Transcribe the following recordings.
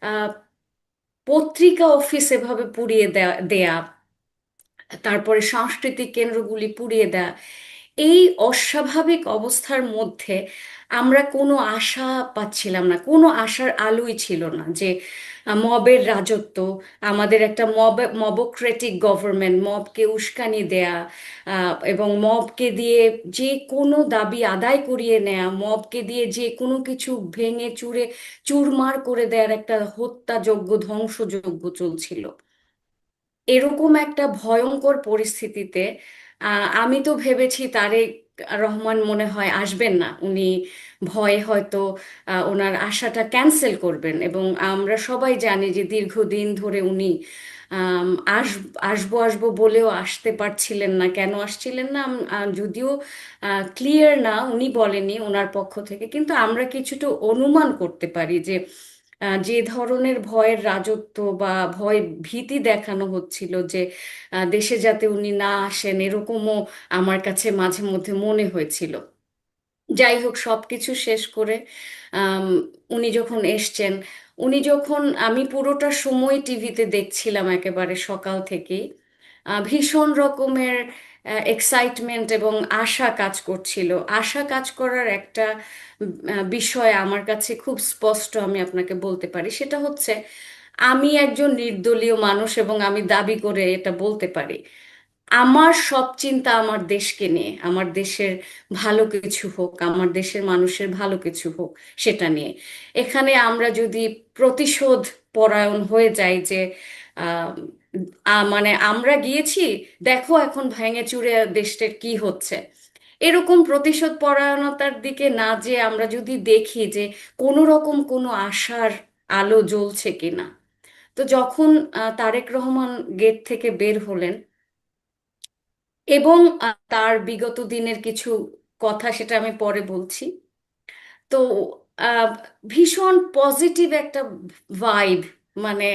আহ, পত্রিকা অফিস এভাবে পুড়িয়ে দেয়া দেয়া, তারপরে সাংস্কৃতিক কেন্দ্রগুলি পুড়িয়ে দেয়া, এই অস্বাভাবিক অবস্থার মধ্যে আমরা কোনো আশা পাচ্ছিলাম না, কোনো আশার আলোই ছিল না যে মবের রাজত্ব, আমাদের একটা মবক্রেটিক গভর্নমেন্ট, মবকে উস্কানি দেয়া এবং মবকে দিয়ে যে কোনো দাবি আদায় করিয়ে নেয়া, মবকে দিয়ে যে কোনো কিছু ভেঙে চুরে চুরমার করে দেওয়ার একটা হত্যাযজ্ঞ, ধ্বংসযজ্ঞ চলছিল। এরকম একটা ভয়ঙ্কর পরিস্থিতিতে আমি তো ভেবেছি তারেক রহমান মনে হয় আসবেন না, উনি ভয়ে হয়তো ওনার আশাটা ক্যান্সেল করবেন। এবং আমরা সবাই জানি যে দীর্ঘদিন ধরে উনি আম, আস আসবো আসবো বলেও আসতে পারছিলেন না। কেন আসছিলেন না যদিও ক্লিয়ার না, উনি বলেনি ওনার পক্ষ থেকে, কিন্তু আমরা কিছুটা অনুমান করতে পারি যে যে ধরনের ভয়ের রাজত্ব বা ভয় ভীতি দেখানো হচ্ছিল যে দেশে যাতে উনি না আসেন, এরকমও আমার কাছে মাঝে মধ্যে মনে হয়েছিল। যাই হোক, সবকিছু শেষ করে আম, উনি যখন এসছেন, উনি যখন, আমি পুরোটা সময় টিভিতে দেখছিলাম একেবারে সকাল থেকেই, ভীষণ রকমের এক্সাইটমেন্ট এবং আশা কাজ করছিল। আশা কাজ করার একটা বিষয় আমার কাছে খুব স্পষ্ট, আমি আপনাকে বলতে পারি। সেটা হচ্ছে, আমি একজন নির্দলীয় মানুষ এবং আমি দাবি করে এটা বলতে পারি, আমার সব চিন্তা আমার দেশকে নিয়ে, আমার দেশের ভালো কিছু হোক, আমার দেশের মানুষের ভালো কিছু হোক, সেটা নিয়ে। এখানে আমরা যদি প্রতিশোধ পরায়ণ হয়ে যাই যে আহ, মানে আমরা গিয়েছি, দেখো এখন ভেঙে চুরে দেশটার কি হচ্ছে, এরকম প্রতিশোধ পরায়ণতার দিকে না, যে আমরা যদি দেখি যে কোনো রকম কোনো আশার আলো জ্বলছে কিনা। তো যখন তারেক রহমান গেট থেকে বের হলেন এবং তার বিগত দিনের কিছু কথা, সেটা আমি পরে বলছি। তো আহ, ভীষণ পজিটিভ একটা ভাইব, মানে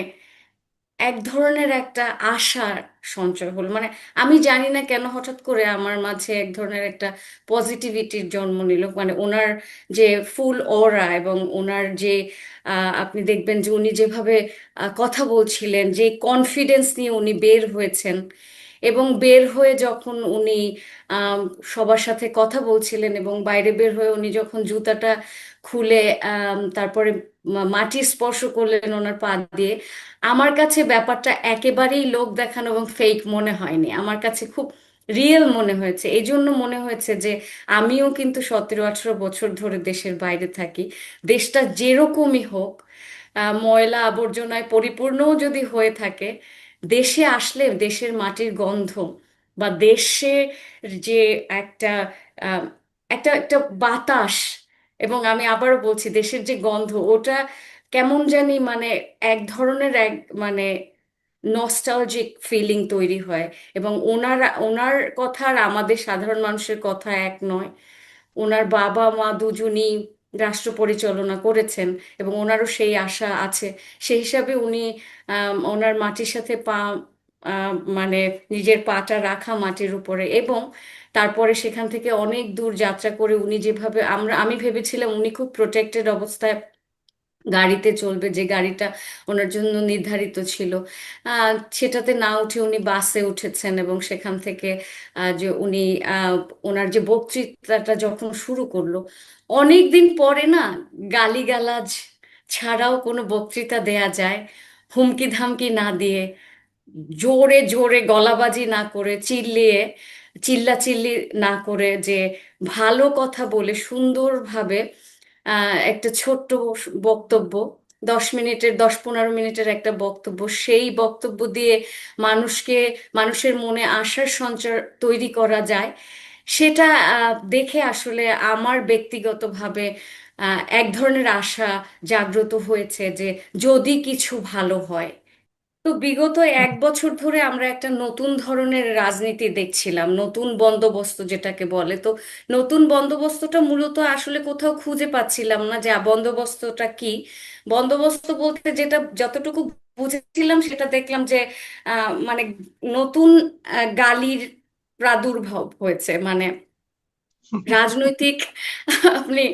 এক ধরনের একটা আশার সঞ্চয় হলো। মানে আমি জানি না কেন হঠাৎ করে আমার মাঝে এক ধরনের একটা পজিটিভিটির জন্ম নিল। মানে ওনার যে ফুল অরা এবং ওনার যে আপনি দেখবেন যে উনি যেভাবে কথা বলছিলেন, যে কনফিডেন্স নিয়ে উনি বের হয়েছেন, এবং বের হয়ে যখন উনি আম, সবার সাথে কথা বলছিলেন, এবং বাইরে বের হয়ে উনি যখন জুতাটা খুলে তারপরে মাটি স্পর্শ করলেন ওনার পা দিয়ে, আমার কাছে ব্যাপারটা একেবারেই লোক দেখানো এবং ফেক মনে হয়নি। আমার কাছে খুব রিয়েল মনে হয়েছে। এই জন্য মনে হয়েছে যে আমিও কিন্তু 17-18 বছর ধরে দেশের বাইরে থাকি। দেশটা যেরকমই হোক, ময়লা আবর্জনায় পরিপূর্ণও যদি হয়ে থাকে, দেশে আসলে দেশের মাটির গন্ধ বা দেশে যে একটা আহ, একটা একটা বাতাস, এবং আমি আবারও বলছি দেশের যে গন্ধ, ওটা কেমন জানি মানে এক ধরনের এক মানে নস্টালজিক ফিলিং তৈরি হয়। এবং ওনার কথা আর আমাদের সাধারণ মানুষের কথা এক নয়। ওনার বাবা মা দুজনই রাষ্ট্র পরিচালনা করেছেন এবং ওনারও সেই আশা আছে। সেই হিসাবে উনি ওনার মাটির সাথে পা মানে নিজের পাটা রাখা মাটির উপরে, এবং তারপরে সেখান থেকে অনেক দূর যাত্রা করে উনি যেভাবে, আমি ভেবেছিলাম উনি খুব প্রোটেক্টেড অবস্থায় গাড়িতে চলবে, যে গাড়িটা ওনার জন্য নির্ধারিত ছিল, সেটাতে না উঠে উনি বাসে উঠেছেন। এবং সেখান থেকে যে উনি আহ, ওনার যে বক্তৃতাটা যখন শুরু করলো, অনেক দিন পরে না গালিগালাজ ছাড়াও কোনো বক্তৃতা দেয়া যায়, হুমকি ধামকি না দিয়ে, জোরে জোরে গলাবাজি না করে, চিল্লাচিল্লি না করে, যে ভালো কথা বলে সুন্দরভাবে একটা ছোট্ট বক্তব্য, 10 মিনিটের 10-15 মিনিটের একটা বক্তব্য, সেই বক্তব্য দিয়ে মানুষের মনে আশার সঞ্চার তৈরি করা যায়, সেটা দেখে আসলে আমার ব্যক্তিগতভাবে এক ধরনের আশা জাগ্রত হয়েছে যে যদি কিছু ভালো হয়। তো বিগত 1 বছর ধরে আমরা একটা নতুন ধরনের রাজনীতি দেখছিলাম, নতুন বন্দোবস্ত যেটাকে বলে। তো নতুন বন্দোবস্তটা মূলত আসলে কোথাও খুঁজে পাচ্ছিলাম না যে বন্দোবস্তটা কি। বন্দোবস্ত বলতে যেটা যতটুকু বুঝেছিলাম সেটা দেখলাম যে মানে নতুন গালির প্রাদুর্ভাব হয়েছে। মানে রাজনৈতিক আপনি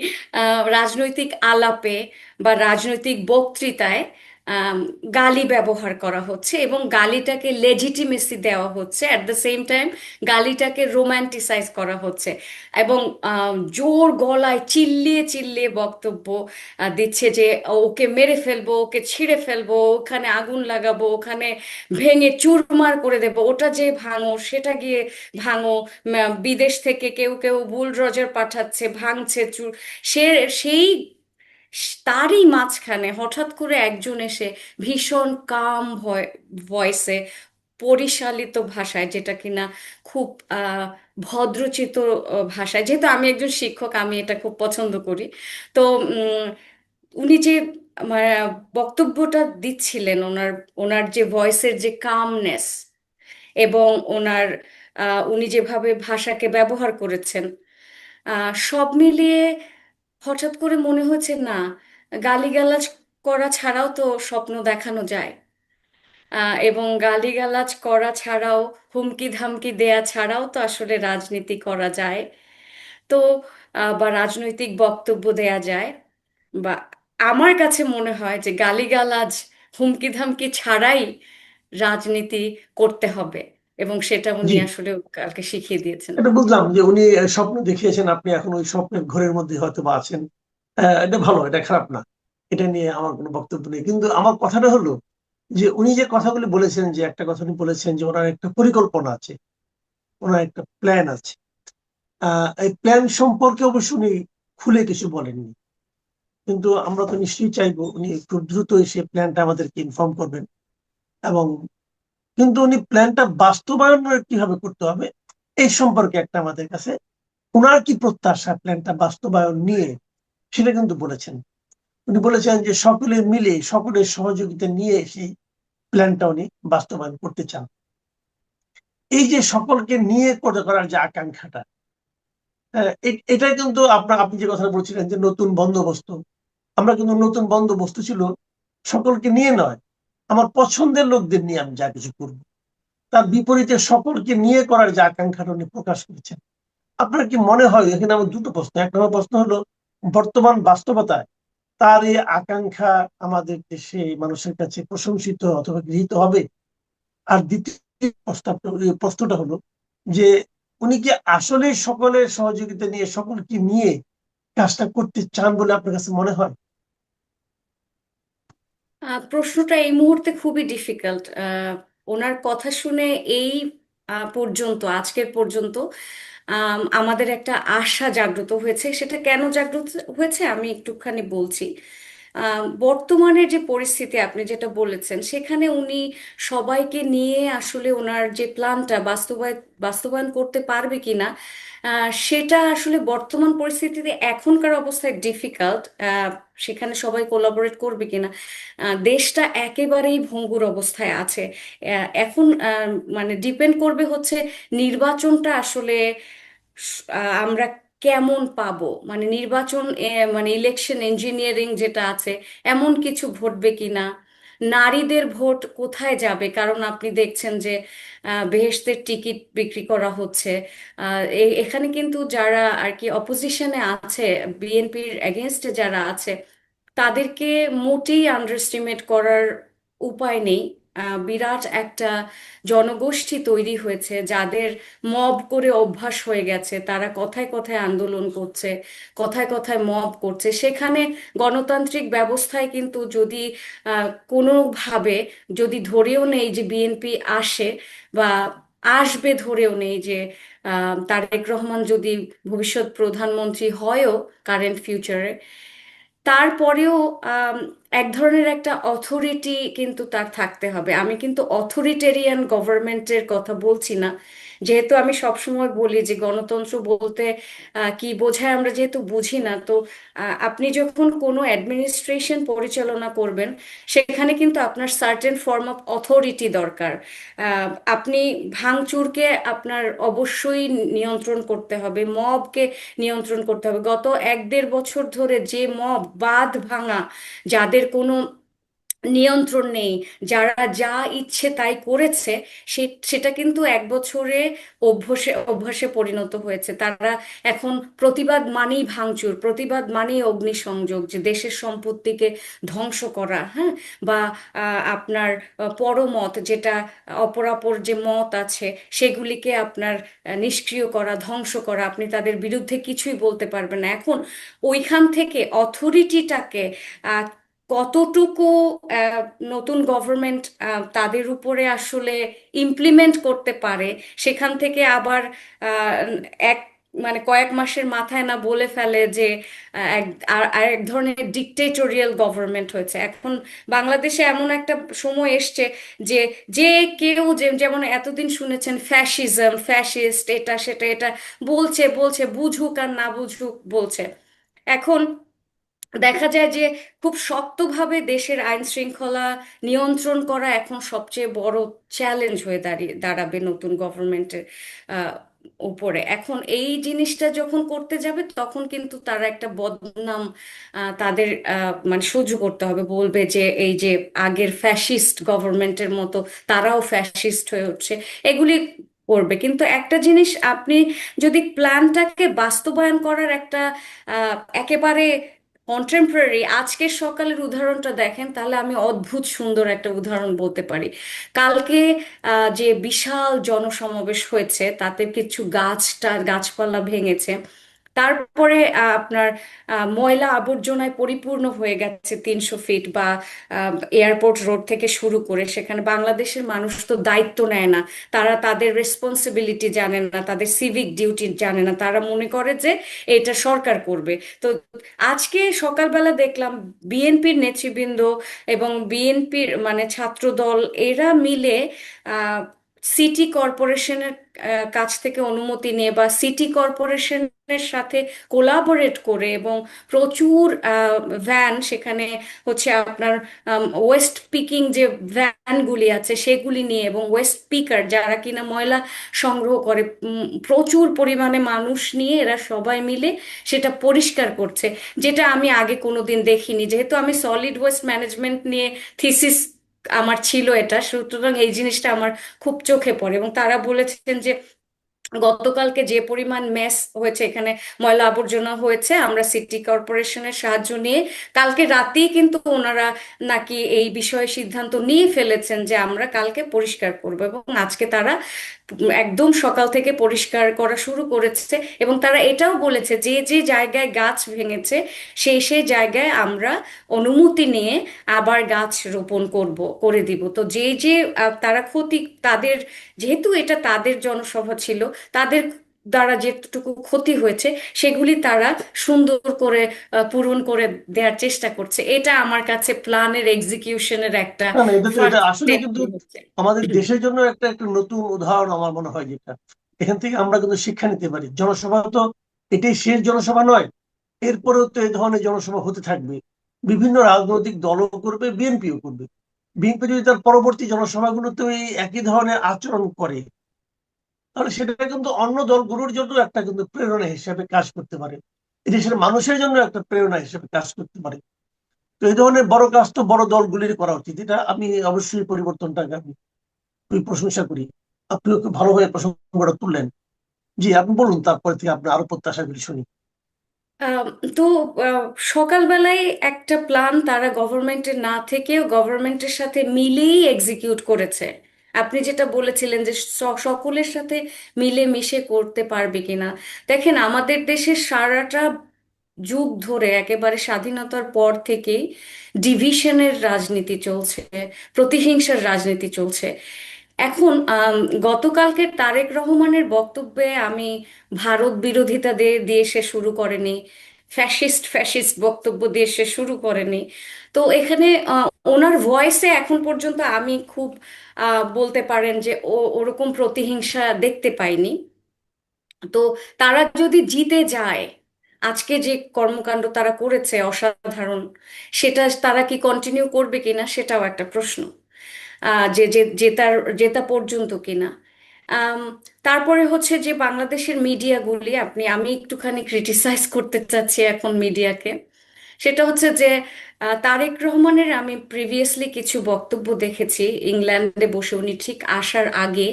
রাজনৈতিক আলাপে বা রাজনৈতিক বক্তৃতায় আম, গালি ব্যবহার করা হচ্ছে এবং গালিটাকে লেজিটিমেসি দেওয়া হচ্ছে, অ্যাট দ্য সেম টাইম গালিটাকে রোম্যান্টিসাইজ করা হচ্ছে এবং জোর গলায় চিল্লিয়ে চিল্লিয়ে বক্তব্য দিচ্ছে যে ওকে মেরে ফেলবো, ওকে ছিঁড়ে ফেলবো, ওখানে আগুন লাগাবো, ওখানে ভেঙে চুরমার করে দেবো, ওটা যে ভাঙো সেটা গিয়ে ভাঙো, বিদেশ থেকে কেউ কেউ বুলডোজার পাঠাচ্ছে, ভাঙছে চুর, সে সেই তারই মাঝখানে হঠাৎ করে একজন এসে ভীষণ কাম ভয়েসে, পরিশালিত ভাষায়, যেটা কিনা খুব ভদ্রচিত ভাষায়, যেহেতু আমি একজন শিক্ষক আমি এটা খুব পছন্দ করি। তো উম, উনি যে মানে বক্তব্যটা দিচ্ছিলেন, ওনার ওনার যে ভয়েসের যে কামনেস এবং উনি যেভাবে ভাষাকে ব্যবহার করেছেন, সব মিলিয়ে হঠাৎ করে মনে হচ্ছে না, গালিগালাজ করা ছাড়াও তো স্বপ্ন দেখানো যায়, এবং গালিগালাজ করা ছাড়াও হুমকি ধামকি দেয়া ছাড়াও তো আসলে রাজনীতি করা যায়। তো বা রাজনৈতিক বক্তব্য দেয়া যায়, বা আমার কাছে মনে হয় যে গালিগালাজ হুমকি ধামকি ছাড়াই রাজনীতি করতে হবে, এবং সেটা উনি জি, আসলে কালকে শিখিয়ে দিয়েছেন। এটা বুঝলাম যে উনি স্বপ্ন দেখিয়েছেন, আপনি এখন ওই স্বপ্নের ঘরের মধ্যে হয়তো বা আছেন। এটা ভালো, এটা খারাপ না। এটা নিয়ে আমার কোনো বক্তব্য নেই, কিন্তু আমার কথাটা হলো যে উনি যে কথাগুলি বলেছেন, যে একটা কথা উনি বলেছেন যে ওনার একটা পরিকল্পনা আছে, ওনার একটা প্ল্যান আছে। এই প্ল্যান সম্পর্কে অবশ্য উনি খুলে কিছু বলেননি, কিন্তু আমরা তো নিশ্চয়ই চাইবো উনি খুব দ্রুত এসে প্ল্যানটা আমাদেরকে ইনফর্ম করবেন। এবং কিন্তু উনি প্ল্যানটা বাস্তবায়ন কিভাবে করতে হবে এই সম্পর্কে একটা আমাদের কাছে ওনার কি প্রত্যাশা প্ল্যানটা বাস্তবায়ন নিয়ে, সেটা কিন্তু বলেছেন। উনি বলেছেন যে সকলে মিলে সকলের সহযোগিতা নিয়ে সেই প্ল্যানটা উনি বাস্তবায়ন করতে চান। এই যে সকলকে নিয়ে করার যে আকাঙ্ক্ষাটা, এটা কিন্তু আপনি যে কথা বলছিলেন যে নতুন বন্দোবস্ত, আমরা কিন্তু নতুন বন্দোবস্ত ছিল সকলকে নিয়ে নয়, আমার পছন্দের লোকদের নিয়ে আমি যা কিছু করব। তার বিপরীতে সকলকে নিয়ে করার যে আকাঙ্ক্ষাটা উনি প্রকাশ করেছেন। আপনার কি মনে হয়, এখানে আমার দুটো প্রশ্ন, এক নম্বর প্রশ্ন হলো বর্তমান বাস্তবতায় তার এই আকাঙ্ক্ষা আমাদের দেশে মানুষের কাছে প্রশংসিত অথবা গৃহীত হবে? আর দ্বিতীয় প্রশ্নটা হলো যে উনি কি আসলে সকলের সহযোগিতা নিয়ে সকলকে নিয়ে কাজটা করতে চান বলে আপনার কাছে মনে হয়? প্রশ্নটা এই মুহূর্তে খুবই ডিফিকাল্ট। ওনার কথা শুনে এই পর্যন্ত, আজকের পর্যন্ত আমাদের একটা আশা জাগ্রত হয়েছে। সেটা কেন জাগ্রত হয়েছে আমি একটুখানি বলছি। বর্তমানের যে পরিস্থিতি আপনি যেটা বলেছেন, সেখানে উনি সবাইকে নিয়ে আসলে ওনার যে প্ল্যানটা বাস্তবায়ন করতে পারবে কিনা, সেটা আসলে বর্তমান পরিস্থিতিতে এখনকার অবস্থায় ডিফিকাল্ট। সেখানে সবাই কোলাবোরেট করবে কিনা, দেশটা একেবারেই ভঙ্গুর অবস্থায় আছে। এখন মানে ডিপেন্ড করবে হচ্ছে নির্বাচনটা আসলে আমরা কেমন পাবো, মানে নির্বাচন মানে ইলেকশন ইঞ্জিনিয়ারিং যেটা আছে, এমন কিছু ঘটবে কিনা, নারীদের ভোট কোথায় যাবে, কারণ আপনি দেখছেন যে বেহেশতের টিকিট বিক্রি করা হচ্ছে। এখানে কিন্তু যারা আর কি অপোজিশনে আছে, বিএনপির এগেনস্টে যারা আছে, তাদেরকে মোটেই আন্ডারএস্টিমেট করার উপায় নেই। বিরাট একটা জনগোষ্ঠী তৈরি হয়েছে যাদের মব করে অভ্যাস হয়ে গেছে, তারা কথায় কথায় আন্দোলন করছে, কথায় কথায় মব করছে। সেখানে গণতান্ত্রিক ব্যবস্থায় কিন্তু যদি কোনোভাবে যদি ধরেও নেই যে বিএনপি আসে বা আসবে, ধরেও নেই যে তারেক রহমান যদি ভবিষ্যৎ প্রধানমন্ত্রী হয়ও কারেন্ট ফিউচারে, তারপরেও আম, এক ধরনের একটা অথরিটি কিন্তু তার থাকতে হবে। আমি কিন্তু অথরিটেরিয়ান গভর্নমেন্টের কথা বলছি না, যেহেতু আমি সবসময় বলি যে গণতন্ত্র বলতে কি বোঝায় আমরা যেহেতু বুঝি না। তো আপনি যখন কোনো অ্যাডমিনিস্ট্রেশন পরিচালনা করবেন, সেখানে কিন্তু আপনার সার্টেন ফর্ম অফ অথরিটি দরকার। আপনি ভাঙচুরকে আপনার অবশ্যই নিয়ন্ত্রণ করতে হবে, মবকে নিয়ন্ত্রণ করতে হবে। গত 1-1.5 বছর ধরে যে মব, বাঁধ ভাঙা, যাদের কোনো নিয়ন্ত্রণ নেই, যারা যা ইচ্ছে তাই করেছে, সেটা কিন্তু এক বছরে অভ্যাসে অভ্যাসে পরিণত হয়েছে। তারা এখন প্রতিবাদ মানেই ভাঙচুর, প্রতিবাদ মানেই অগ্নিসংযোগ, যে দেশের সম্পত্তিকে ধ্বংস করা, হ্যাঁ, বা আপনার পরমত, যেটা অপরাপর যে মত আছে সেগুলিকে আপনার নিষ্ক্রিয় করা, ধ্বংস করা। আপনি তাদের বিরুদ্ধে কিছুই বলতে পারবেন না। এখন ওইখান থেকে অথরিটিটাকে কতটুকু আহ, নতুন গভর্নমেন্ট তাদের উপরে আসলে ইমপ্লিমেন্ট করতে পারে, সেখান থেকে আবার আহ, এক মানে কয়েক মাসের মাথায় না বলে ফেলে যে আর এক ধরনের ডিকটেটোরিয়াল গভর্নমেন্ট হয়েছে। এখন বাংলাদেশে এমন একটা সময় এসছে যে যে কেউ যেমন এতদিন শুনেছেন ফ্যাসিজম, ফ্যাসিস্ট, এটা সেটা, এটা বলছে বলছে, বুঝুক আর না বুঝুক বলছে। এখন দেখা যায় যে খুব শক্তভাবে দেশের আইন শৃঙ্খলা নিয়ন্ত্রণ করা এখন সবচেয়ে বড় চ্যালেঞ্জ হয়ে দাঁড়াবে নতুন গভর্নমেন্টের উপরে। এখন এই জিনিসটা যখন করতে যাবে তখন কিন্তু তারা একটা বদনাম তাদের মানে সহ্য করতে হবে, বলবে যে এই যে আগের ফ্যাসিস্ট গভর্নমেন্টের মতো তারাও ফ্যাসিস্ট হয়ে উঠছে, এগুলি করবে। কিন্তু একটা জিনিস, আপনি যদি প্ল্যানটাকে বাস্তবায়ন করার একটা একেবারে কন্টেম্পোরারি আজকের সকালের উদাহরণটা দেখেন, তাহলে আমি অদ্ভুত সুন্দর একটা উদাহরণ বলতে পারি। কালকে যে বিশাল জনসমাবেশ হয়েছে, তাতে কিছু গাছপালা ভেঙেছে, তারপরে আপনার ময়লা আবর্জনায় পরিপূর্ণ হয়ে গেছে 300 ফিট, বা এয়ারপোর্ট রোড থেকে শুরু করে সেখানে। বাংলাদেশের মানুষ তো দায়িত্ব নেয় না, তারা তাদের রেসপন্সিবিলিটি জানে না, তাদের সিভিক ডিউটি জানে না, তারা মনে করে যে এটা সরকার করবে। তো আজকে সকালবেলা দেখলাম বিএনপির নেতৃবৃন্দ এবং বিএনপির মানে ছাত্রদল, এরা মিলে সিটি কর্পোরেশনের কাছ থেকে অনুমতি নিয়ে, বা সিটি কর্পোরেশনের সাথে কোলাবোরেট করে, এবং প্রচুর ভ্যান সেখানে হচ্ছে আপনার ওয়েস্ট পিকিং যে ভ্যানগুলি আছে সেগুলি নিয়ে, এবং ওয়েস্ট পিকার যারা কিনা ময়লা সংগ্রহ করে, প্রচুর পরিমাণে মানুষ নিয়ে এরা সবাই মিলে সেটা পরিষ্কার করছে, যেটা আমি আগে কোনোদিন দেখিনি। যেহেতু আমি সলিড ওয়েস্ট ম্যানেজমেন্ট নিয়ে থিসিস আমার ছিল, এটা সুতরাং এই জিনিসটা আমার খুব চোখে পড়ে। এবং তারা বলেছেন যে গতকালকে যে পরিমাণ মেস হয়েছে এখানে, ময়লা আবর্জনা হয়েছে, আমরা সিটি কর্পোরেশনের সাহায্য নিয়ে কালকে রাতেই কিন্তু ওনারা নাকি এই বিষয়ে সিদ্ধান্ত নিয়ে ফেলেছেন যে আমরা কালকে পরিষ্কার করব। এবং আজকে তারা একদম সকাল থেকে পরিষ্কার করা শুরু করেছে, এবং তারা এটাও বলেছে যে যে জায়গায় গাছ ভেঙেছে সেই সেই জায়গায় আমরা অনুমতি নিয়ে আবার গাছ রোপণ করে দিব। তো যে যে তারা তাদের, যেহেতু এটা তাদের জনসভা ছিল, তাদের দ্বারা যেটুকু ক্ষতি হয়েছে সেগুলি তারা সুন্দর করে পূরণ করে দেওয়ার চেষ্টা করছে। এটা আমার কাছে প্ল্যানের এক্সিকিউশনের একটা না না, এটা তো এটা ফার্স্ট আসলে স্টেপ কিন্তু হচ্ছে। আমাদের দেশের জন্য একটা একটা নতুন উদাহরণ আমার মনে হয়, যেটা এখান থেকে আমরা কিন্তু শিক্ষা নিতে পারি। জনসভা তো এটাই শেষ জনসভা নয়, এরপরেও তো এই ধরনের জনসভা হতে থাকবে। বিভিন্ন রাজনৈতিক দলও করবে, বিএনপিও করবে। বিএনপি যদি তার পরবর্তী জনসভাগুলোতে এই একই ধরনের আচরণ করে, তাহলে সেটা কিন্তু অন্য দলগুলোর জন্য একটা কিন্তু প্রেরণা হিসেবে কাজ করতে পারে, দেশের মানুষের জন্য একটা প্রেরণা হিসেবে কাজ করতে পারে। তো এই ধরনের বড় কাজ তো বড় দলগুলির করা উচিত। এটা আমি অবশ্যই পরিবর্তনটাকে আমি খুবই প্রশংসা করি। আপনিও খুব ভালোভাবে প্রসঙ্গটা তুললেন। জি, আপনি বলুন, তারপরে থেকে আপনি আরো প্রত্যাশাগুলি শুনি। আম, তো আহ, সকালবেলায় একটা প্ল্যান তারা গভর্নমেন্টের না থেকেও গভর্নমেন্টের সাথে মিলেই এক্সিকিউট করেছে। আপনি যেটা বলেছিলেন যে সকলের সাথে মিলে মিশে করতে পারবে কিনা, দেখেন আমাদের দেশের সারাটা যুগ ধরে একেবারে স্বাধীনতার পর থেকেই ডিভিশনের রাজনীতি চলছে, প্রতিহিংসার রাজনীতি চলছে। এখন গতকালকে তারেক রহমানের বক্তব্যে আমি ভারত বিরোধিতা দিয়ে সে শুরু করেনি, ফ্যাসিস্ট ফ্যাসিস্ট বক্তব্য দিয়ে সে শুরু করেনি। তো এখানে ওনার ভয়েসে এখন পর্যন্ত আমি খুব বলতে পারেন যে ওরকম প্রতিহিংসা দেখতে পাইনি। তো তারা যদি জিতে যায়, আজকে যে কর্মকাণ্ড তারা করেছে অসাধারণ, সেটা তারা কি কন্টিনিউ করবে কিনা সেটাও একটা প্রশ্ন, যে জেতা পর্যন্ত কিনা। আম, তারপরে হচ্ছে যে বাংলাদেশের মিডিয়াগুলি, আমি একটুখানি ক্রিটিসাইজ করতে চাচ্ছি এখন মিডিয়াকে। সেটা হচ্ছে যে তারেক রহমানের আমি প্রিভিয়াসলি কিছু বক্তব্য দেখেছি ইংল্যান্ডে বসে, উনি ঠিক আসার আগে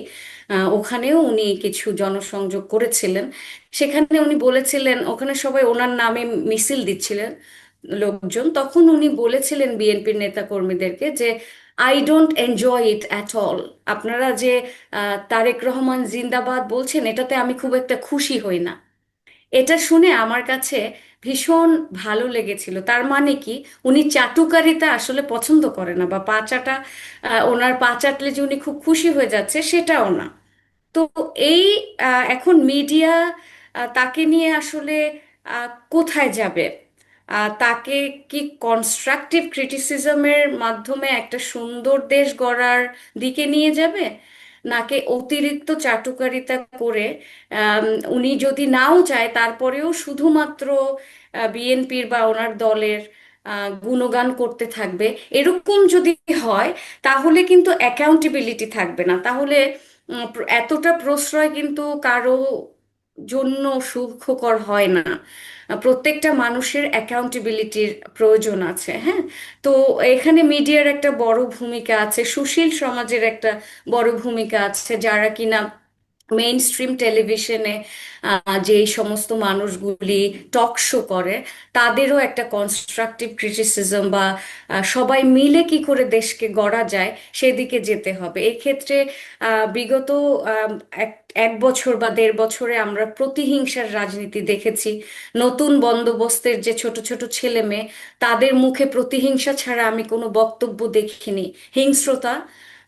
ওখানেও উনি কিছু জনসংযোগ করেছিলেন। সেখানে উনি বলেছিলেন, ওখানে সবাই ওনার নামে মিছিল দিচ্ছিলেন লোকজন, তখন উনি বলেছিলেন বিএনপির নেতাকর্মীদেরকে যে I don't enjoy it at all. আপনারা যে তারেক রহমান জিন্দাবাদ বলছেন, এটাতে আমি খুব একটা খুশি হই না। এটা শুনে আমার কাছে ভীষণ ভালো লেগেছিল। তার মানে কি, উনি চাটুকারিতা আসলে পছন্দ করে না, বা পা চাটা ওনার পা চাটলে যে উনি খুব খুশি হয়ে যাচ্ছে সেটাও না। তো এই এখন মিডিয়া তাকে নিয়ে আসলে কোথায় যাবে? তাকে কি কনস্ট্রাকটিভ ক্রিটিসিজমের মাধ্যমে একটা সুন্দর দেশ গড়ার দিকে নিয়ে যাবে, নাকি অতিরিক্ত চাটুকারিতা করে আম, উনি যদি নাও চায় তারপরেও শুধুমাত্র বিএনপির বা ওনার দলের গুণগান করতে থাকবে? এরকম যদি হয় তাহলে কিন্তু অ্যাকাউন্টেবিলিটি থাকবে না। তাহলে এতটা প্রশ্রয় কিন্তু কারো জন্য সুখকর হয় না। প্রত্যেকটা মানুষের অ্যাকাউন্টেবিলিটির প্রয়োজন আছে, হ্যাঁ। তো এখানে মিডিয়ার একটা বড় ভূমিকা আছে, সুশীল সমাজের একটা বড় ভূমিকা আছে, যারা কিনা মেইন স্ট্রিম টেলিভিশনে যে সমস্ত মানুষগুলি টক শো করে, তাদেরও একটা কনস্ট্রাকটিভ ক্রিটিসিজম বা সবাই মিলে কি করে দেশকে গড়া যায় সেদিকে যেতে হবে। এক্ষেত্রে বিগত আম, এক এক বছর বা 1.5 বছরে আমরা প্রতিহিংসার রাজনীতি দেখেছি। নতুন বন্দোবস্তের যে ছোট ছোট ছেলে মেয়ে, তাদের মুখে প্রতিহিংসা ছাড়া আমি কোনো বক্তব্য দেখিনি। হিংস্রতা,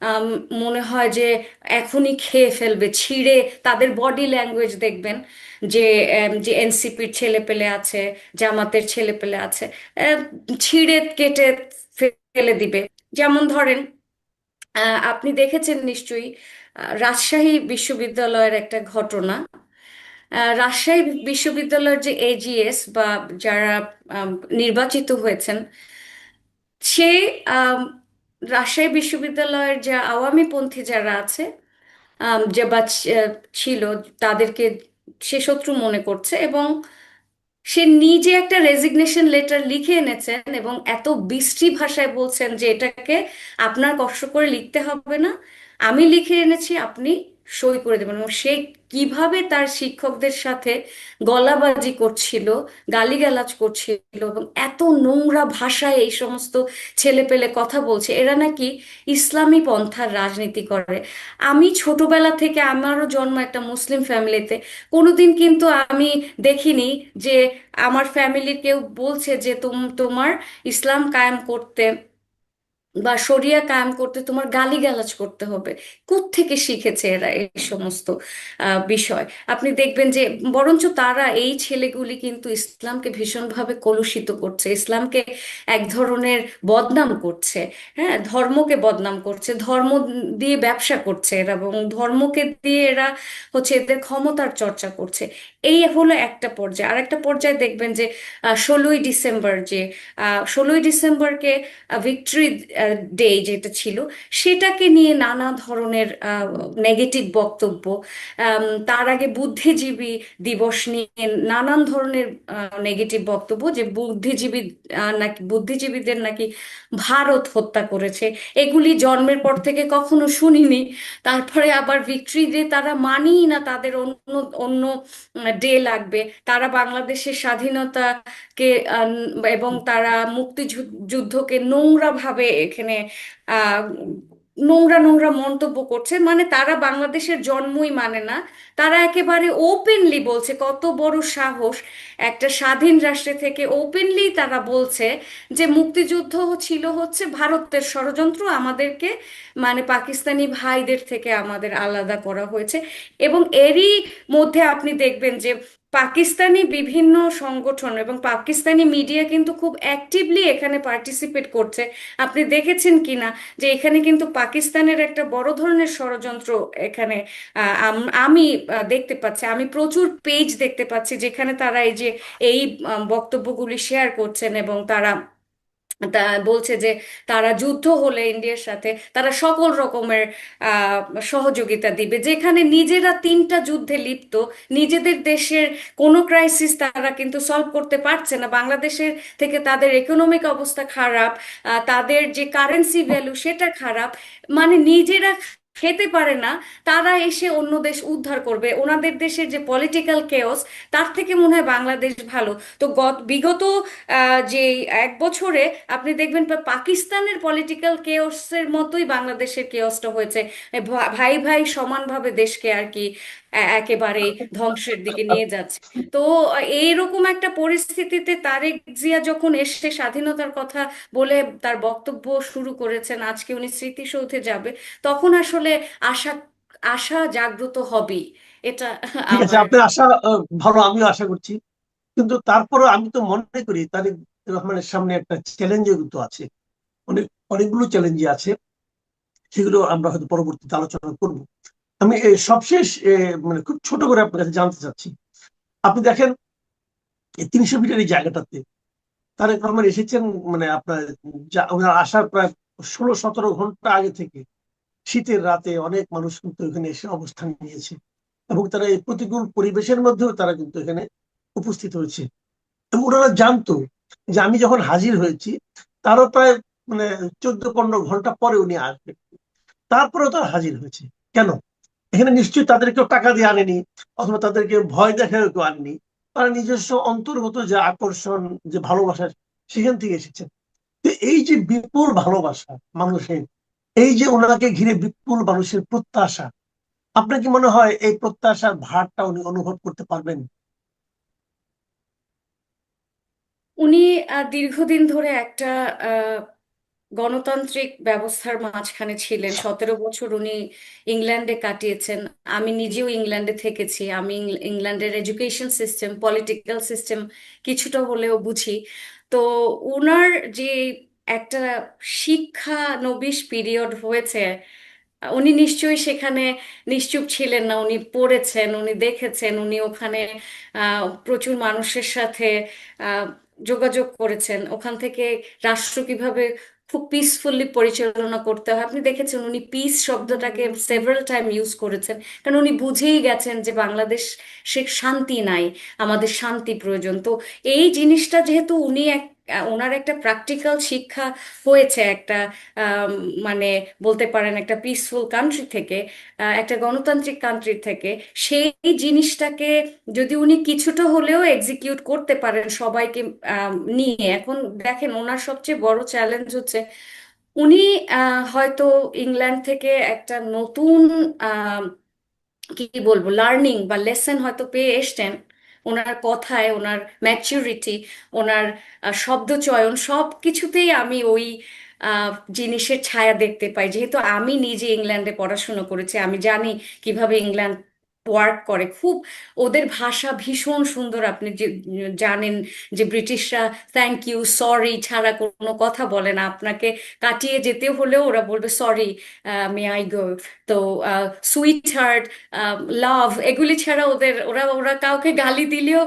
আম, মনে হয় যে এখনই খেয়ে ফেলবে ছিঁড়ে। তাদের বডি ল্যাঙ্গুয়েজ দেখবেন যে যে এনসিপির ছেলেপেলে আছে, জামাতের ছেলেপেলে আছে, আহ, ছিঁড়ে কেটে ফেলে দিবে। যেমন ধরেন, আপনি দেখেছেন নিশ্চয়ই রাজশাহী বিশ্ববিদ্যালয়ের একটা ঘটনা। রাজশাহী বিশ্ববিদ্যালয়ের যে এজিএস বা যারা আম, নির্বাচিত হয়েছেন, সে আম, রাজশাহী বিশ্ববিদ্যালয়ের যে আওয়ামীপন্থী যারা আছে, যে বা ছিল, তাদেরকে সে শত্রু মনে করছে, এবং সে নিজে একটা রেজিগনেশন লেটার লিখে এনেছেন এবং এত বিশ্রী ভাষায় বলছেন যে এটাকে আপনার কষ্ট করে লিখতে হবে না, আমি লিখে এনেছি, আপনি সই করে দেবেন। এবং সে কিভাবে তার শিক্ষকদের সাথে গলাবাজি করছিল, গালিগালাজ করছিল, এবং এত নোংরা ভাষায় এই সমস্ত ছেলেপেলে কথা বলছে, এরা নাকি ইসলামী পন্থার রাজনীতি করে। আমি ছোটবেলা থেকে, আমারও জন্ম একটা মুসলিম ফ্যামিলিতে, কোনোদিন কিন্তু আমি দেখিনি যে আমার ফ্যামিলির কেউ বলছে যে তোমার ইসলাম কায়েম করতে বা শরিয়া কায়েম করতে তোমার গালিগালাজ করতে হবে। কোত্থেকে শিখেছে এরা এই সমস্ত বিষয়? আপনি দেখবেন যে বরঞ্চ তারা, এই ছেলেগুলি কিন্তু ইসলামকে ভীষণভাবে কলুষিত করছে, ইসলামকে এক ধরনের বদনাম করছে। হ্যাঁ, ধর্মকে বদনাম করছে, ধর্ম দিয়ে ব্যবসা করছে এরা, এবং ধর্মকে দিয়ে এরা হচ্ছে এদের ক্ষমতার চর্চা করছে। এই হলো একটা পর্যায়ে। আর একটা পর্যায়ে দেখবেন যে 16ই ডিসেম্বর, যে 16ই ডিসেম্বরকে ভিক্টরি ডে যেটা ছিল, সেটাকে নিয়ে নানা ধরনের নেগেটিভ বক্তব্য। তার আগে বুদ্ধিজীবী দিবস নিয়ে নানান ধরনের নেগেটিভ বক্তব্য, যে বুদ্ধিজীবী নাকি বুদ্ধিজীবীদের নাকি ভারত হত্যা করেছে। এগুলি জন্মের পর থেকে কখনো শুনিনি। তারপরে আবার ভিক্টরি ডে তারা মানেই না, তাদের অন্য অন্য ডে লাগবে। তারা বাংলাদেশের স্বাধীনতাকে এবং তারা মুক্তিযুদ্ধকে নোংরা ভাবে এখানে আহ নোংরা নোংরা মন্তব্য করছে। মানে তারা বাংলাদেশের জন্মই মানে না। তারা একেবারে ওপেনলি বলছে, কত বড় সাহস একটা স্বাধীন রাষ্ট্রে থেকে ওপেনলি তারা বলছে যে মুক্তিযুদ্ধ ছিল হচ্ছে ভারতের ষড়যন্ত্র, আমাদেরকে মানে পাকিস্তানি ভাইদের থেকে আমাদের আলাদা করা হয়েছে। এবং এরই মধ্যে আপনি দেখবেন যে পাকিস্তানি বিভিন্ন সংগঠন এবং পাকিস্তানি মিডিয়া কিন্তু খুব অ্যাক্টিভলি এখানে পার্টিসিপেট করছে। আপনি দেখেছেন কিনা যে এখানে কিন্তু পাকিস্তানের একটা বড় ধরনের ষড়যন্ত্র এখানে আমি দেখতে পাচ্ছি। আমি প্রচুর পেজ দেখতে পাচ্ছি যেখানে তারা এই যে এই বক্তব্যগুলি শেয়ার করছেন, এবং তারা তা বলছে যে তারা যুদ্ধ হলে ইন্ডিয়ার সাথে তারা সকল রকমের আহ, সহযোগিতা দিবে, যেখানে নিজেরা তিনটা যুদ্ধে লিপ্ত, নিজেদের দেশের কোনো ক্রাইসিস তারা কিন্তু সলভ করতে পারছে না। বাংলাদেশের থেকে তাদের ইকোনমিক অবস্থা খারাপ, তাদের যে কারেন্সি ভ্যালু সেটা খারাপ, মানে নিজেরা খেতে পারে না, তারা এসে অন্য দেশ উদ্ধার করবে। ওনাদের দেশের যে পলিটিক্যাল কেওস, তার থেকে মনে হয় বাংলাদেশ ভালো। তো বিগত যে 1 বছরে আপনি দেখবেন পাকিস্তানের পলিটিক্যাল কেওসের মতোই বাংলাদেশের কেওসটা হয়েছে। ভাই ভাই সমানভাবে দেশকে আর কি একেবারে ধ্বংসের দিকে নিয়ে যাচ্ছে। তো এইরকম একটা পরিস্থিতিতে তারেক জিয়া যখন এসে স্বাধীনতার কথা বলে তার বক্তব্য শুরু করেছেন, আজকে উনি স্মৃতিসৌধে যাবে, তখন আসলে আশা আশা জাগ্রত হবেই। এটা ঠিক আছে, আমার। আপনার আশা ভালো, আমিও আশা করছি। কিন্তু তারপরে আমি তো মনে করি তারেক রহমানের সামনে একটা চ্যালেঞ্জও কিন্তু আছে, অনেক অনেকগুলো চ্যালেঞ্জই আছে, সেগুলো আমরা হয়তো পরবর্তীতে আলোচনা করব। আমি সবশেষ মানে খুব ছোট করে আপনার কাছে জানতে চাচ্ছি, আপনি দেখেন এই 300 ফিটের এই জায়গাটাতে তারেক রহমান এসেছেন, মানে আপনার ওনার আসার প্রায় 16-17 ঘন্টা আগে থেকে শীতের রাতে অনেক মানুষ কিন্তু এখানে এসে অবস্থান নিয়েছে, এবং তারা এই প্রতিকূল পরিবেশের মধ্যেও তারা কিন্তু এখানে উপস্থিত হয়েছে। এবং ওনারা জানতো যে আমি যখন হাজির হয়েছি তারও প্রায় মানে 14-15 ঘন্টা পরে উনি আসবেন, তারপরেও তারা হাজির হয়েছে। কেন? এখানে নিশ্চয়ই তাদের কেউ টাকা দিয়ে আনেনি, অথবা তাদেরকে ভয় দেখায় কেউ আনেনি। তারা নিজস্ব অন্তর্গত যে আকর্ষণ, যে ভালোবাসা, সেখান থেকে এসেছে। তো এই যে বিপুল ভালোবাসা মানুষের, এই যে ওনাকে ঘিরে বিপুল মানুষের প্রত্যাশা, আপনার কি মনে হয় এই প্রত্যাশার ভারটা উনি অনুভব করতে পারবেন? উনি দীর্ঘদিন ধরে একটা আহ, গণতান্ত্রিক ব্যবস্থার মাঝখানে ছিলেন। 17 বছর উনি ইংল্যান্ডে কাটিয়েছেন। আমি নিজেও ইংল্যান্ডে থেকেছি। আমি ইংল্যান্ডের এডুকেশন সিস্টেম, পলিটিক্যাল সিস্টেম কিছুটা হলেও বুঝি। তো ওনার যে একটা শিক্ষানবিশ পিরিয়ড হয়েছে, উনি নিশ্চয়ই সেখানে নিশ্চুপ ছিলেন না। উনি পড়েছেন, উনি দেখেছেন, উনি ওখানে প্রচুর মানুষের সাথে আহ, যোগাযোগ করেছেন। ওখান থেকে রাষ্ট্র কিভাবে খুব পিসফুলি পরিচালনা করতে হয় আপনি দেখেছেন। উনি পিস শব্দটাকে সেভারাল টাইম ইউজ করেছেন, কারণ উনি বুঝেই গেছেন যে বাংলাদেশ সে শান্তি নাই, আমাদের শান্তি প্রয়োজন। তো এই জিনিসটা যেহেতু উনি ওনার একটা প্র্যাকটিক্যাল শিক্ষা হয়েছে একটা আম, মানে বলতে পারেন একটা পিসফুল কান্ট্রি থেকে, একটা গণতান্ত্রিক কান্ট্রি থেকে, সেই জিনিসটাকে যদি উনি কিছুটা হলেও এক্সিকিউট করতে পারেন সবাইকে নিয়ে। এখন দেখেন ওনার সবচেয়ে বড় চ্যালেঞ্জ হচ্ছে উনি হয়তো ইংল্যান্ড থেকে একটা নতুন কি বলবো লার্নিং বা লেসন হয়তো পেয়ে এসছেন। ওনার কথায়, ওনার ম্যাচুরিটি, ওনার শব্দচয়ন সব কিছুতেই আমি ওই জিনিসের ছায়া দেখতে পাই। যেহেতু আমি নিজে ইংল্যান্ডে পড়াশোনা করেছি, আমি জানি কিভাবে ইংল্যান্ড ওয়ার্ক করে। খুব ওদের ভাষা ভীষণ সুন্দর। আপনি যে জানেন যে ব্রিটিশরা থ্যাংক ইউ সরি ছাড়া কোনো কথা বলে না। আপনাকে কাটিয়ে যেতে হলেও ওরা বলবে সরি, মে আই গো। তো সুইট হার্ট, লাভ, এগুলি ছাড়া ওদের ওরা ওরা কাউকে গালি দিলেও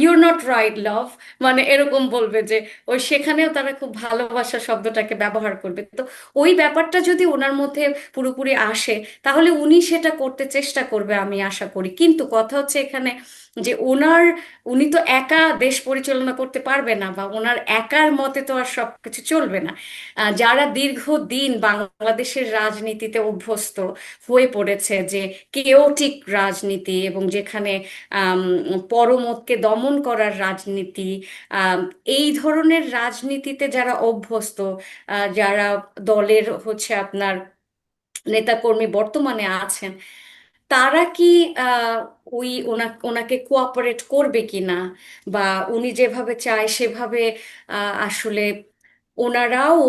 ইউর নট রাইট লাভ, মানে এরকম বলবে যে ওই সেখানেও তারা খুব ভালোবাসা শব্দটাকে ব্যবহার করবে। তো ওই ব্যাপারটা যদি ওনার মধ্যে পুরোপুরি আসে, তাহলে উনি সেটা করতে চেষ্টা করবে আমি আশা করি। কিন্তু কথা হচ্ছে এখানে যে উনি তো একা দেশ পরিচালনা করতে পারবে না, বা ওনার একার মতে তো আর সবকিছু চলবে না। যারা দীর্ঘদিন বাংলাদেশের রাজনীতিতে অভ্যস্ত হয়ে পড়েছে, যে কেওটিক রাজনীতি, এবং যেখানে আম, পরমতকে দমন করার রাজনীতি, আম, এই ধরনের রাজনীতিতে যারা অভ্যস্ত, যারা দলের হচ্ছে আপনার নেতাকর্মী বর্তমানে আছেন, তারা কি আহ, ওনাকে কোঅপারেট করবে কিনা, বা উনি যেভাবে চায় সেভাবে আসলে ওনারাও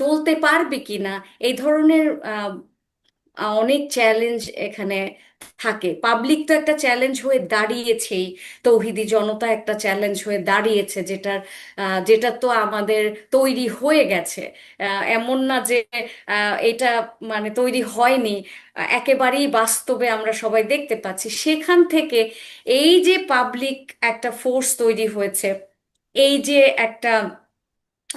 চলতে পারবে কিনা, এই ধরনের অনেক চ্যালেঞ্জ এখানে থাকে। পাবলিক তো একটা চ্যালেঞ্জ হয়ে দাঁড়িয়েছেই, তৌহিদি জনতা একটা চ্যালেঞ্জ হয়ে দাঁড়িয়েছে, যেটা তো আমাদের তৈরি হয়ে গেছে। এমন না যে এটা মানে তৈরি হয়নি, একেবারেই বাস্তবে আমরা সবাই দেখতে পাচ্ছি। সেখান থেকে এই যে পাবলিক একটা ফোর্স তৈরি হয়েছে, এই যে একটা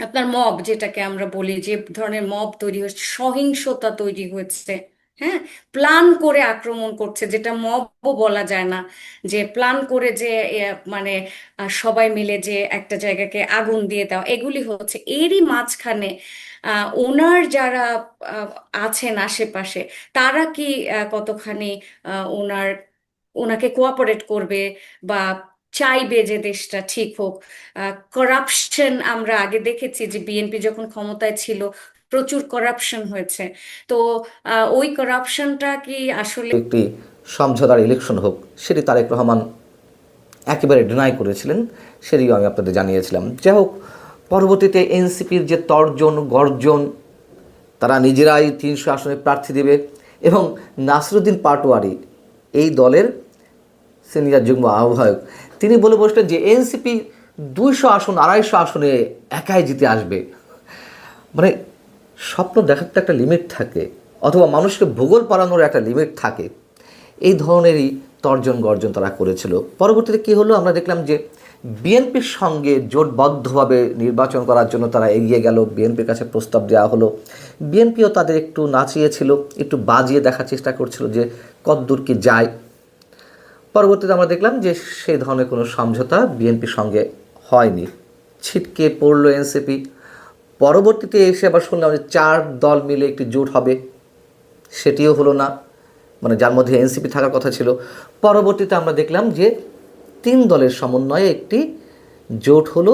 আপনার মব, যেটাকে আমরা বলি, যে ধরনের মব তৈরি হচ্ছে, সহিংসতা তৈরি হয়েছে, হ্যাঁ, প্ল্যান করে আক্রমণ করছে, যেটা মবও বলা যায় না, যে প্ল্যান করে যে মানে সবাই মিলে যে একটা জায়গাকে আগুন দিয়ে দেওয়া, এগুলি হচ্ছে। এরই মাঝখানে ওনার যারা আহ, আছেন আশেপাশে, তারা কি কতখানি ওনার ওনাকে কোঅপারেট করবে বা চাইবে যে দেশটা ঠিক হোক? করাপশন আমরা আগে দেখেছি যে বিএনপি যখন ক্ষমতায় ছিল প্রচুর করাপশন হয়েছে। তো ওই করাপশনটা কি আসলে একটি সমঝোতার ইলেকশন হোক, সেটি তারেক রহমান একেবারে ডিনাই করেছিলেন, সেটিও আমি আপনাদের জানিয়েছিলাম। যাই হোক, পরবর্তীতে এনসিপির যে তর্জন গর্জন, তারা নিজেরাই 300 আসনে প্রার্থী দেবে, এবং নাসিরুদ্দিন পাটোয়ারি, এই দলের সিনিয়র যুগ্ম আহ্বায়ক, তিনি বলে বসলেন যে এনসিপি 200 আসন 250 আসনে একাই জিতে আসবে। মানে স্বপ্ন দেখার তো একটা লিমিট থাকে, অথবা মানুষকে ভূগোল পালানোর একটা লিমিট থাকে। এই ধরনেরই তর্জন গর্জন তারা করেছিল। পরবর্তীতে কী হলো, আমরা দেখলাম যে বিএনপির সঙ্গে জোটবদ্ধভাবে নির্বাচন করার জন্য তারা এগিয়ে গেল, বিএনপির কাছে প্রস্তাব দেওয়া হলো। বিএনপিও তাদের একটু নাচিয়েছিল, একটু বাজিয়ে দেখার চেষ্টা করছিল যে কতদূর কি যায়। পরবর্তীতে আমরা দেখলাম যে সেই ধরনের কোনো সমঝোতা বিএনপির সঙ্গে হয়নি, ছিটকে পড়লো এনসিপি। পরবর্তীতে এসে আবার শুনলাম যে 4 দল মিলে একটি জোট হবে, সেটিও হলো না, মানে যার মধ্যে এনসিপি থাকার কথা ছিল। পরবর্তীতে আমরা দেখলাম যে 3 দলের সমন্বয়ে একটি জোট হলো,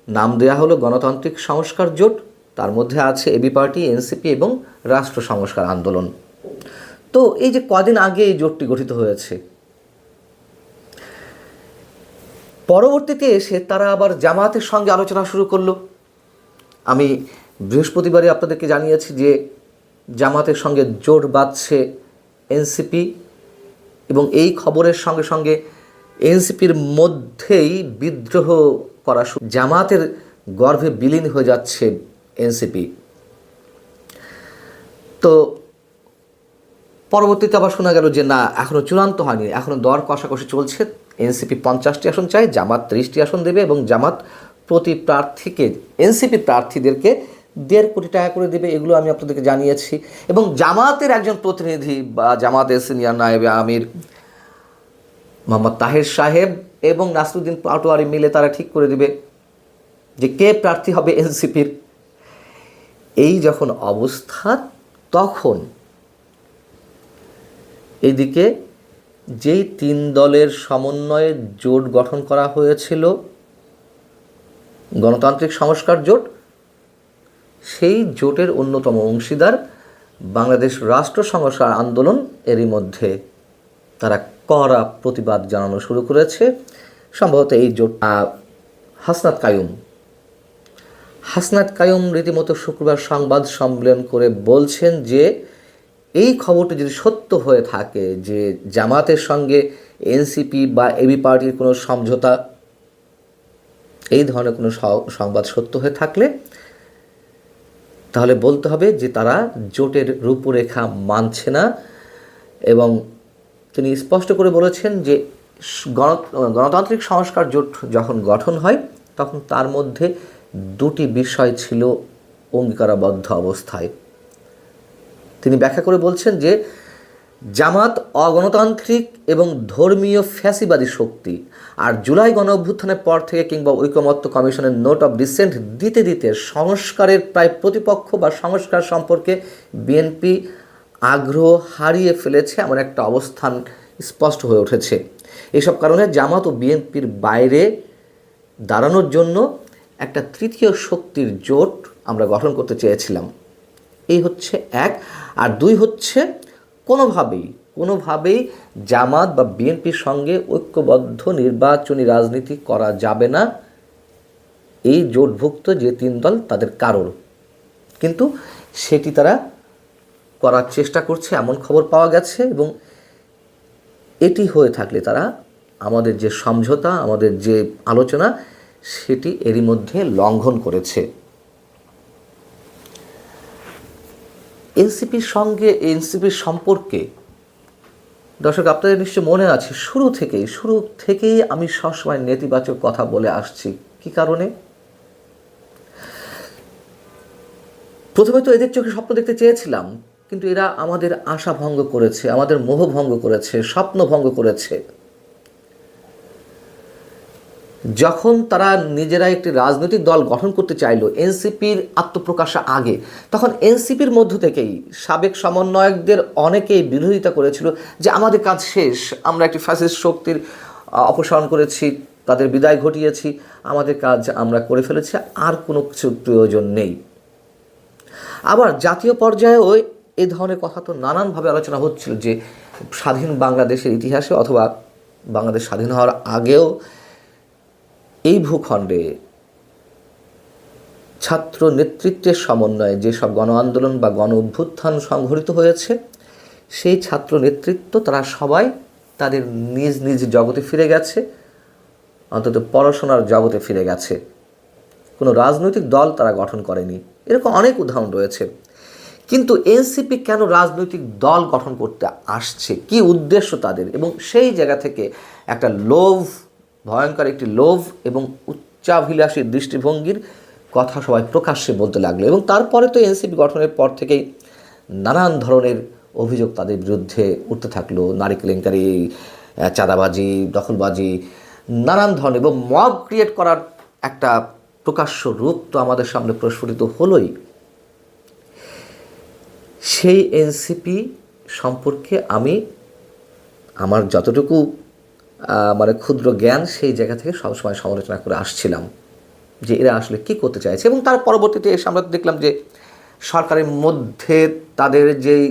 নাম দেওয়া হলো গণতান্ত্রিক সংস্কার জোট। তার মধ্যে আছে এবি পার্টি, এনসিপি এবং রাষ্ট্র সংস্কার আন্দোলন। তো এই যে কদিন আগে এই জোটটি গঠিত হয়েছে, পরবর্তীতে এসে তারা আবার জামায়াতের সঙ্গে আলোচনা শুরু করলো। আমি বৃহস্পতিবারে আপনাদেরকে জানিয়েছি যে জামাতের সঙ্গে জোট বাঁধছে এনসিপি, এবং এই খবরের সঙ্গে সঙ্গে এনসিপির মধ্যেই বিদ্রোহ করা শুরু, জামাতের গর্ভে বিলীন হয়ে যাচ্ছে এনসিপি। তো পরবর্তীতে আবার শোনা গেল যে না, এখনও চূড়ান্ত হয়নি, এখনও দর কষাকষি চলছে। এনসিপি 50টি আসন চায়, জামাত 30টি আসন দেবে, এবং জামাত প্রতি প্রার্থীকে, এনসিপি প্রার্থীদেরকে 1.5 কোটি টাকা করে দেবে। এগুলো আমি আপনাদেরকে জানিয়েছি। এবং জামাতের একজন প্রতিনিধি বা জামাতের সিনিয়র নায়েবে আমির মোহাম্মদ তাহের সাহেব এবং নাসিরুদ্দিন পাটোয়ারি মিলে তারা ঠিক করে দেবে যে কে প্রার্থী হবে এনসিপির। এই যখন অবস্থা, তখন এইদিকে যেই 3 দলের সমন্বয়ে জোট গঠন করা হয়েছিল, গণতান্ত্রিক সংস্কার জোট, সেই জোটের অন্যতম অংশীদার বাংলাদেশ রাষ্ট্র সংস্কার আন্দোলন, এরই মধ্যে তারা কড়া প্রতিবাদ জানানো শুরু করেছে। সম্ভবত এই জোট হাসনাত কায়ুম রীতিমতো শুক্রবার সংবাদ সম্মেলন করে বলছেন যে এই খবরটি যদি সত্য হয়ে থাকে যে জামাতের সঙ্গে এনসিপি বা এবি পার্টির কোনো সমঝোতা, এই ধরনের কোনো সংবাদ সত্য হয়ে থাকলে, তাহলে বলতে হবে যে তারা জোটের রূপরেখা মানছে না। এবং তিনি স্পষ্ট করে বলেছেন যে গণতান্ত্রিক সংস্কার জোট যখন গঠন হয়, তখন তার মধ্যে 2টি বিষয় ছিল অঙ্গীকারাবদ্ধ অবস্থায়। তিনি ব্যাখ্যা করে বলছেন যে জামাত অগণতান্ত্রিক এবং ধর্মীয় ফ্যাসিবাদী শক্তি, আর জুলাই গণ অভ্যুত্থানের পর থেকে কিংবা ঐকমত্য কমিশনের নোট অফ ডিসেন্ট দিতে দিতে সংস্কারের প্রায় প্রতিপক্ষ বা সংস্কার সম্পর্কে বিএনপি আগ্রহ হারিয়ে ফেলেছে, এমন একটা অবস্থান স্পষ্ট হয়ে উঠেছে। এসব কারণে জামাত ও বিএনপির বাইরে দাঁড়ানোর জন্য একটা তৃতীয় শক্তির জোট আমরা গঠন করতে চেয়েছিলাম। এই হচ্ছে 1। আর 2 হচ্ছে কোনোভাবেই জামাত বা বিএনপির সঙ্গে ঐক্যবদ্ধ নির্বাচনী রাজনীতি করা যাবে না এই জোটভুক্ত যে 3 দল তাদের কারোর। কিন্তু সেটি তারা করার চেষ্টা করছে এমন খবর পাওয়া গেছে। এবং এটি হয়ে থাকলে তারা আমাদের যে সমঝোতা, আমাদের যে আলোচনা, সেটি এরই মধ্যে লঙ্ঘন করেছে। এনসিপির সম্পর্কে দর্শক, আপনাদের নিশ্চয় মনে আছে, শুরু থেকেই আমি সবসময় নেতিবাচক কথা বলে আসছি। কি কারণে? প্রথমে তো এদের চোখে স্বপ্ন দেখতে চেয়েছিলাম, কিন্তু এরা আমাদের আশা ভঙ্গ করেছে, আমাদের মোহ ভঙ্গ করেছে, স্বপ্ন ভঙ্গ করেছে। যখন তারা নিজেরা একটি রাজনৈতিক দল গঠন করতে চাইলো এনসিপির আত্মপ্রকাশে আগে, তখন এনসিপির মধ্য থেকেই সাবেক সমন্বয়কদের অনেকেই বিরোধিতা করেছিল যে আমাদের কাজ শেষ, আমরা একটি ফ্যাসিস্ট শক্তির অপসারণ করেছি, তাদের বিদায় ঘটিয়েছি, আমাদের কাজ আমরা করে ফেলেছি, আর কোনো কিছু প্রয়োজন নেই। আবার জাতীয় পর্যায়েও এই ধরনের কথা তো নানানভাবে আলোচনা হচ্ছিল যে স্বাধীন বাংলাদেশের ইতিহাসে অথবা বাংলাদেশ স্বাধীন হওয়ার আগেও এই ভূখণ্ডে ছাত্র নেতৃত্বের সমন্বয়ে যেসব গণ আন্দোলন বা গণ অভ্যুত্থান সংঘটিত হয়েছে, সেই ছাত্র নেতৃত্ব তারা সবাই তাদের নিজ নিজ জগতে ফিরে গেছে, অন্তত পড়াশোনার জগতে ফিরে গেছে, কোনো রাজনৈতিক দল তারা গঠন করেনি। এরকম অনেক উদাহরণ রয়েছে। কিন্তু এনসিপি কেন রাজনৈতিক দল গঠন করতে আসছে, কি উদ্দেশ্য তাদের, এবং সেই জায়গা থেকে একটা লোভ, ভয়ঙ্কর একটি লোভ এবং উচ্চাভিলাষী দৃষ্টিভঙ্গির কথা সবাই প্রকাশ্যে বলতে লাগলো। এবং তারপরে তো এনসিপি গঠনের পর থেকেই নানান ধরনের অভিযোগ তাদের বিরুদ্ধে উঠতে থাকলো, নারী কেলেঙ্কারি, চাঁদাবাজি, দখলবাজি, নানান ধরনের, এবং মব ক্রিয়েট করার একটা প্রকাশ্য রূপ তো আমাদের সামনে প্রস্ফুটিত হলোই। সেই এনসিপি সম্পর্কে আমি আমার যতটুকু মানে ক্ষুদ্র জ্ঞান, সেই জায়গা থেকে সবসময় সমালোচনা করে আসছিলাম যে এরা আসলে কী করতে চাইছে। এবং তার পরবর্তীতে এসে আমরা দেখলাম যে সরকারের মধ্যে তাদের যেই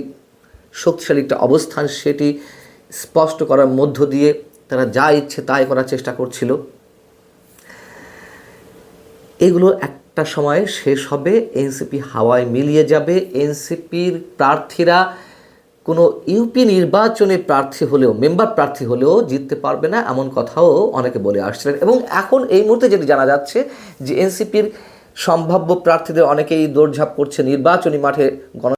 শক্তিশালী একটা অবস্থান, সেটি স্পষ্ট করার মধ্য দিয়ে তারা যা ইচ্ছে তাই করার চেষ্টা করছিল। এগুলো একটা সময় শেষ হবে, এনসিপি হাওয়ায় মিলিয়ে যাবে। এনসিপির প্রার্থীরা কোনো ইউপি নির্বাচনে প্রার্থী হলেও, মেম্বার প্রার্থী হলেও জিততে পারবে না, এমন কথাও অনেকে বলে আসছিলেন। এবং এখন এই মুহূর্তে যেটি জানা যাচ্ছে যে এনসিপির সম্ভাব্য প্রার্থীদের অনেকেই দৌড়ঝাঁপ করছে নির্বাচনী মাঠে